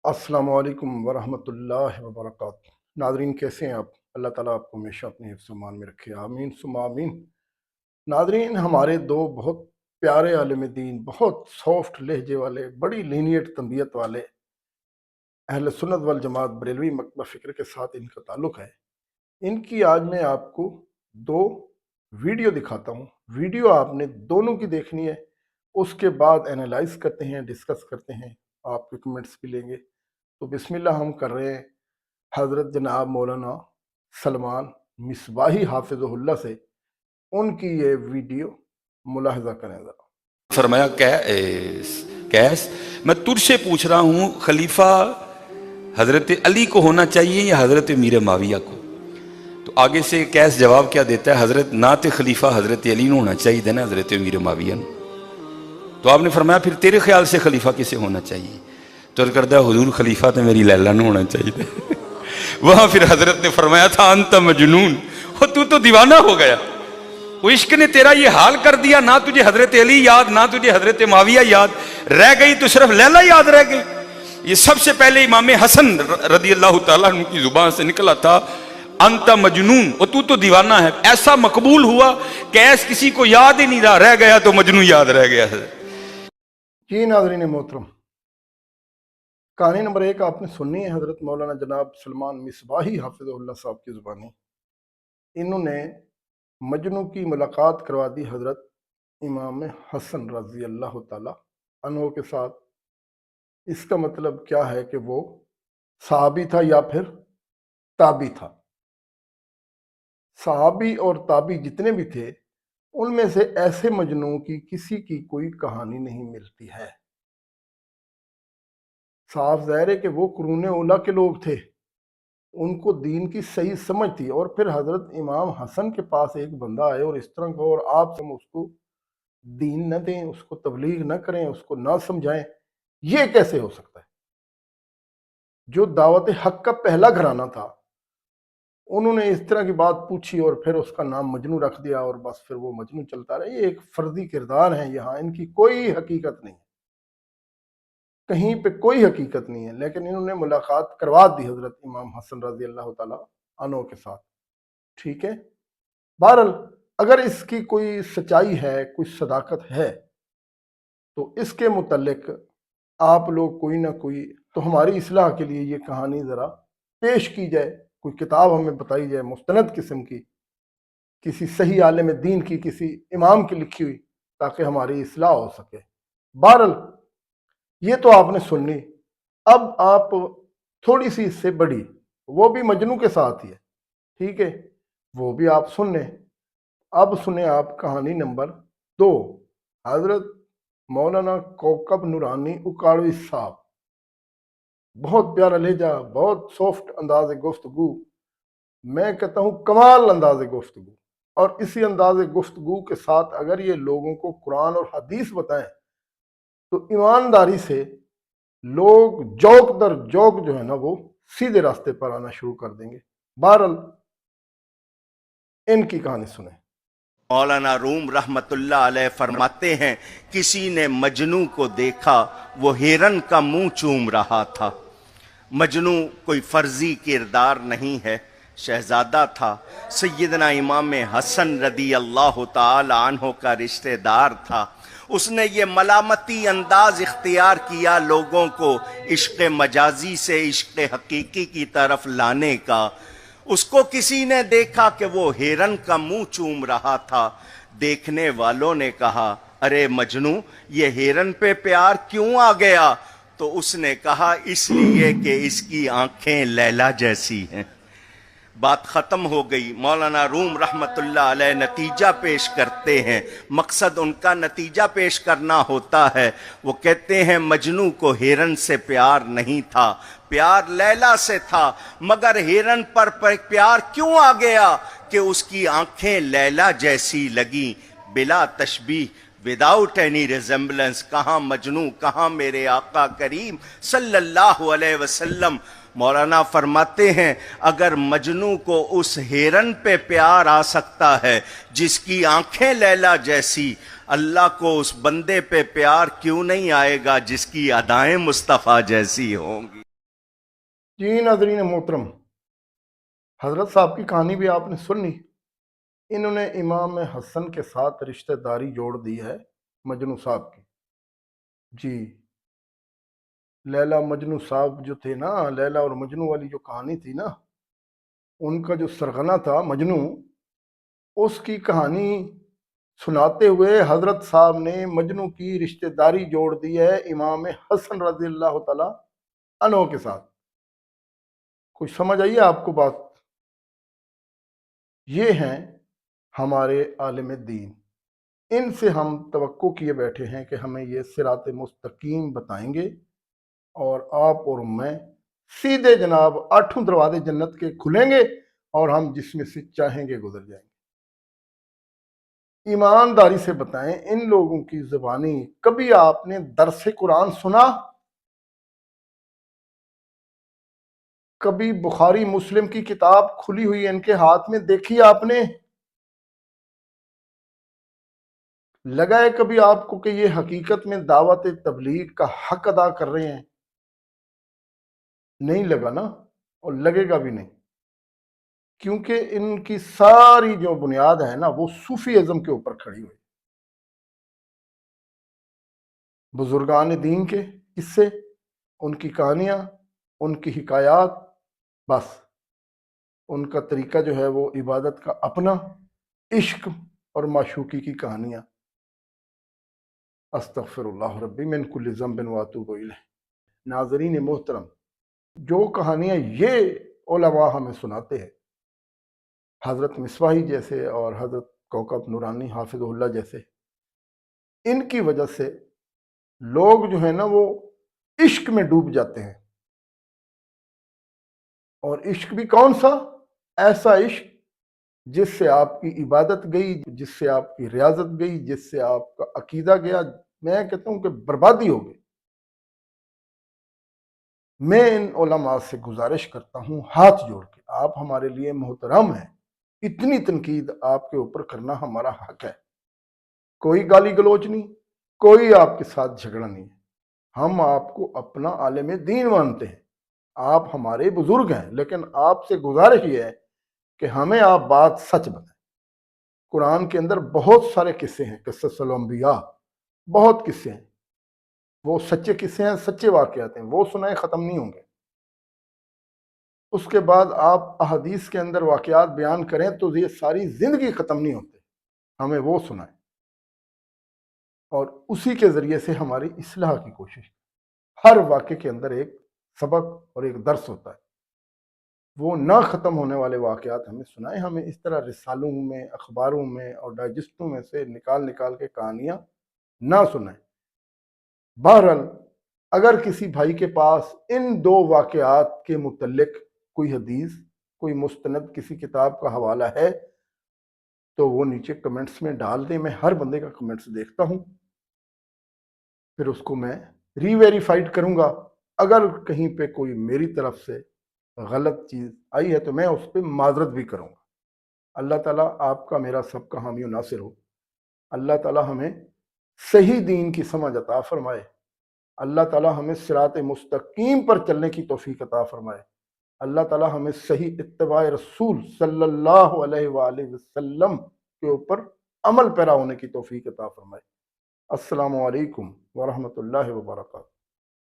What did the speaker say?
अस्सलामु अलैकुम वरहमतुल्लाहि वबरकातुहू। नादरीन, कैसे हैं आप? अल्लाह ताला आपको हमेशा अपने हिफ्ज़ व अमान में रखे, आमीन सुम्मा आमीन। नादरीन, हमारे दो बहुत प्यारे आलिम दीन, बहुत सॉफ्ट लहजे वाले, बड़ी लीनियट तंबियत वाले अहले सुन्नत वल जमात बरेलवी मकतब फ़िक्र के साथ इनका ताल्लुक़ है। इनकी आज मैं आपको दो वीडियो दिखाता हूँ। वीडियो आपने दोनों की देखनी है, उसके बाद एनालाइज करते हैं, डिस्कस करते हैं, आपके कमेंट्स भी लेंगे। तो बिस्मिल्लाह हम कर रहे हैं हज़रत जनाब मौलाना सलमान मिसबाही हाफिज़हुल्लाह से उनकी ये वीडियो मुलाहजा करें ज़रा। फरमाया कैस, मैं तुझसे पूछ रहा हूँ, खलीफा हजरत अली को होना चाहिए या हजरत मीर माविया को? तो आगे से कैस जवाब क्या देता है, हजरत नात खलीफा हजरत अली ने होना चाहिए ना हजरत मीर माविया ने। तो आपने फरमाया फिर तेरे ख्याल से खलीफा किसे होना चाहिए? तो करता हुजूर खलीफा तो मेरी लैला ने होना चाहिए। वहां फिर हजरत ने फरमाया था अंत मजनून, हो तू तो दीवाना हो गया, वो इश्क ने तेरा ये हाल कर दिया, ना तुझे हजरत अली याद, ना तुझे हजरत माविया याद, रह गई तो सिर्फ लैला याद रह गई। ये सबसे पहले इमाम हसन रदी अल्लाह ताला अन्हु की जुबान से निकला था अंत मजनून, वो तू तो दीवाना है। ऐसा मकबूल हुआ कि ऐसा किसी को याद ही नहीं रहा, रह गया तो मजनू याद रह गया है। जी नाज़रीन मोहतरम, कहानी नंबर 1 आपने सुननी है हज़रत मौलाना जनाब सलमान मिसबाही हाफिज़हुल्लाह साहब की ज़ुबानी। इन्होंने मजनू की मुलाकात करवा दी हज़रत इमाम हसन रज़ी अल्लाह ताला अन्हु के साथ। इसका मतलब क्या है कि वो सहाबी था या फिर ताबी था। सहाबी और ताबी जितने भी थे, उनमें से ऐसे मजनू की किसी की कोई कहानी नहीं मिलती है। साफ ज़ाहिर है कि वो कुरूने ओला के लोग थे, उनको दीन की सही समझ थी। और फिर हज़रत इमाम हसन के पास एक बंदा आए और इस तरह का, और आप हम उसको दीन न दें, उसको तबलीग न करें, उसको ना समझाएं, ये कैसे हो सकता है? जो दावत हक का पहला घराना था, उन्होंने इस तरह की बात पूछी और फिर उसका नाम मजनू रख दिया और बस फिर वो मजनू चलता रहा। ये एक फर्जी किरदार है, यहाँ इनकी कोई हकीकत नहीं, कहीं पे कोई हकीकत नहीं है। लेकिन इन्होंने मुलाकात करवा दी हजरत इमाम हसन रजी अल्लाह ताला अन्हु के साथ, ठीक है। बहरहाल अगर इसकी कोई सच्चाई है, कोई सदाकत है, तो इसके मुतल्लिक आप लोग कोई ना कोई, तो हमारी इस्लाह के लिए ये कहानी ज़रा पेश की जाए, कोई किताब हमें बताई जाए मुस्तनद किस्म की, किसी सही आलिम दीन की, किसी इमाम की लिखी हुई, ताकि हमारी इस्लाह हो सके। बहरहाल ये तो आपने सुननी। अब आप थोड़ी सी इससे बड़ी, वो भी मजनू के साथ ही है, ठीक है, वो भी आप सुन लें। अब सुने आप कहानी नंबर 2, हजरत मौलाना कौकब नूरानी उकाड़वी साहब। बहुत प्यारा लहजा, बहुत सॉफ्ट अंदाज गुफ्तगू, मैं कहता हूँ कमाल अंदाज गुफ्तगू। और इसी अंदाज गुफ्तगू के साथ अगर ये लोगों को कुरान और हदीस बताएं, तो ईमानदारी से लोग जौक दर जौक जो है ना, वो सीधे रास्ते पर आना शुरू कर देंगे। बहरहाल इनकी कहानी सुने। मौलाना रूम रहमतुल्लाह अलैह फरमाते हैं, किसी ने मजनू को देखा, वो हिरन का मुंह चूम रहा था। मजनू कोई फर्जी किरदार नहीं है, शहजादा था, सैयदना इमाम हसन रदी अल्लाह ताला अन्हु का रिश्तेदार था। उसने ये मलामती अंदाज इख्तियार किया लोगों को इश्क मजाजी से इश्क हकीकी की तरफ लाने का। उसको किसी ने देखा कि वो हिरन का मुंह चूम रहा था। देखने वालों ने कहा, अरे मजनू, ये हिरन पे प्यार क्यों आ गया? तो उसने कहा, इसलिए कि इसकी आंखें लैला जैसी हैं। बात खत्म हो गई। मौलाना रूम रहमतुल्लाह अलैह नतीजा पेश करते हैं, मकसद उनका नतीजा पेश करना होता है। वो कहते हैं मजनू को हिरन से प्यार नहीं था, प्यार लैला से था, मगर हिरन पर प्यार क्यों आ गया कि उसकी आंखें लैला जैसी लगी, बिला तशबीह, विदाउट एनी रिजेम्बलेंस। कहाँ मजनू, कहाँ मेरे आका करीम सल्लल्लाहु अलैहि वसल्लम। मौलाना फरमाते हैं, अगर मजनू को उस हिरन पे प्यार आ सकता है जिसकी आंखें लैला जैसी, अल्लाह को उस बंदे पे प्यार क्यों नहीं आएगा जिसकी अदाएं मुस्तफ़ा जैसी होंगी। جی ناظرین محترم، حضرت صاحب کی کہانی بھی آپ نے سنی. انہوں نے امام حسن کے ساتھ رشتہ داری جوڑ دی ہے مجنو صاحب کی. جی لیلا مجنو صاحب جو تھے نا، لیلا اور مجنو والی جو کہانی تھی نا، ان کا جو سرغنہ تھا مجنو، اس کی کہانی سناتے ہوئے حضرت صاحب نے مجنو کی رشتہ داری جوڑ دی ہے امام حسن رضی اللہ تعالی عنہ کے ساتھ. کچھ سمجھ آئیے آپ کو بات؟ یہ ہیں ہمارے عالم دین. ان سے ہم توقع کیے بیٹھے ہیں کہ ہمیں یہ صراط مستقیم بتائیں گے، اور آپ اور میں سیدھے جناب 8 دروازے جنت کے کھلیں گے اور ہم جس میں سے چاہیں گے گزر جائیں گے. ایمانداری سے بتائیں، ان لوگوں کی زبانی کبھی آپ نے درس قرآن سنا؟ کبھی بخاری مسلم کی کتاب کھلی ہوئی ان کے ہاتھ میں دیکھی آپ نے؟ لگا ہے کبھی آپ کو کہ یہ حقیقت میں دعوت تبلیغ کا حق ادا کر رہے ہیں؟ نہیں لگا نا، اور لگے گا بھی نہیں، کیونکہ ان کی ساری جو بنیاد ہے نا وہ صوفی ازم کے اوپر کھڑی ہوئی. بزرگان دین کے قصے، ان کی کہانیاں، ان کی حکایات، بس ان کا طریقہ جو ہے وہ عبادت کا اپنا، عشق اور معشوقی کی کہانیاں. استغفر اللہ ربی من کل ذنب واتوب الیہ. ناظرین محترم، جو کہانیاں یہ علماء ہمیں سناتے ہیں، حضرت مصباحی جیسے اور حضرت کوکب نورانی حافظ اللہ جیسے، ان کی وجہ سے لوگ جو ہیں نا وہ عشق میں ڈوب جاتے ہیں. اور عشق بھی کون سا؟ ایسا عشق جس سے آپ کی عبادت گئی، جس سے آپ کی ریاضت گئی، جس سے آپ کا عقیدہ گیا. میں کہتا ہوں کہ بربادی ہو گئی. میں ان علماء سے گزارش کرتا ہوں ہاتھ جوڑ کے، آپ ہمارے لیے محترم ہیں، اتنی تنقید آپ کے اوپر کرنا ہمارا حق ہے. کوئی گالی گلوچ نہیں، کوئی آپ کے ساتھ جھگڑا نہیں ہے. ہم آپ کو اپنا عالم دین مانتے ہیں، آپ ہمارے بزرگ ہیں، لیکن آپ سے گزارش یہ ہے کہ ہمیں آپ بات سچ بتائیں. قرآن کے اندر بہت سارے قصے ہیں، قصص الانبیاء، بہت قصے ہیں. وہ سچے قصے ہیں، سچے واقعات ہیں، وہ سنائیں ختم نہیں ہوں گے. اس کے بعد آپ احادیث کے اندر واقعات بیان کریں تو یہ ساری زندگی ختم نہیں ہوتے. ہمیں وہ سنائیں اور اسی کے ذریعے سے ہماری اصلاح کی کوشش. ہر واقعے کے اندر ایک سبق اور ایک درس ہوتا ہے. وہ نہ ختم ہونے والے واقعات ہمیں سنائیں. ہمیں اس طرح رسالوں میں، اخباروں میں اور ڈائجسٹوں میں سے نکال کے کہانیاں نہ سنائیں. بہرحال اگر کسی بھائی کے پاس ان 2 واقعات کے متعلق کوئی حدیث، کوئی مستند کسی کتاب کا حوالہ ہے تو وہ نیچے کمنٹس میں ڈال دیں. میں ہر بندے کا کمنٹس دیکھتا ہوں، پھر اس کو میں ری ویریفائڈ کروں گا. اگر کہیں پہ کوئی میری طرف سے غلط چیز آئی ہے تو میں اس پہ معذرت بھی کروں گا. اللہ تعالیٰ آپ کا میرا سب کا حامی و ناصر ہو. اللہ تعالیٰ ہمیں صحیح دین کی سمجھ عطا فرمائے. اللہ تعالیٰ ہمیں صراط مستقیم پر چلنے کی توفیق عطا فرمائے. اللہ تعالیٰ ہمیں صحیح اتباع رسول صلی اللہ علیہ وآلہ وسلم کے اوپر عمل پیرا ہونے کی توفیق عطا فرمائے. السلام علیکم ورحمۃ اللہ وبرکاتہ.